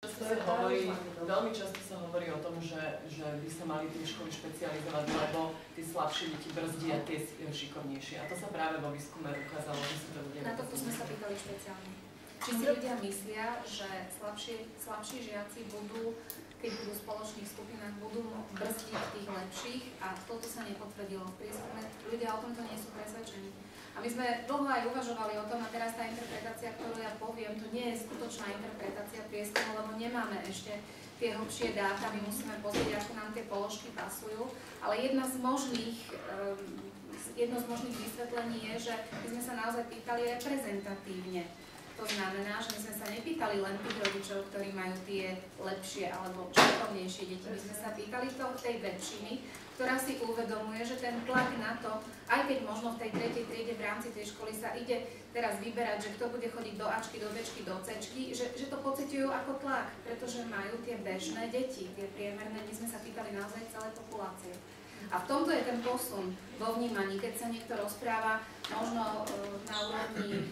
Veľmi často sa hovorí o tom, že by sa mali tie školy špecializovať, lebo tie slabšie deti brzdia tie šikovnejšie. A to sa práve vo výskume ukázalo, že si to ľudia... Na toto sme sa pýtali špeciálne. Či si ľudia myslia, že slabší žiaci budú, keď budú v spoločných skupinách, budú brzdiť tých lepších, a toto sa nepotvrdilo v prieskume. Ľudia o tomto nie sú presvedčení. A my sme dlho aj uvažovali o tom, a teraz tá interpretácia, ktorú ja poviem, to nie je skutočná interpretácia prieskumu, lebo nemáme ešte tie hlbšie dáta, my musíme pozrieť, ako nám tie položky pasujú. Ale jedno z možných vysvetlení je, že my sme sa naozaj pýtali reprezentatívne. To znamená, že my sme sa nepýtali len tých rodičov, ktorí majú tie lepšie alebo šikovnejšie deti. My sme sa pýtali tej väčšiny, ktorá si uvedomuje, že ten tlak na to, aj keď možno v tej tretej triede v rámci tej školy sa ide teraz vyberať, že kto bude chodiť do Ačky, do Bčky, do Cčky, že to pociťujú ako tlak, pretože majú tie bežné deti, tie priemerné. My sme sa pýtali naozaj celej populácie. A v tomto je ten posun vo vnímaní, keď sa niekto rozpráva možno na úrovni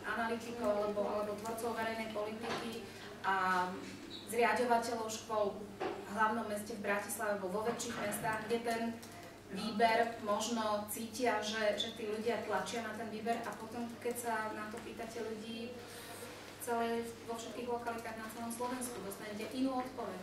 analytikov alebo tvorcov verejnej politiky a zriaďovateľov škôl v hlavnom meste v Bratislave alebo vo väčších mestách, kde ten výber možno cítia, že tí ľudia tlačia na ten výber, a potom, keď sa na to pýtate ľudí vo všetkých lokalitách na celom Slovensku, dostanete inú odpoveď.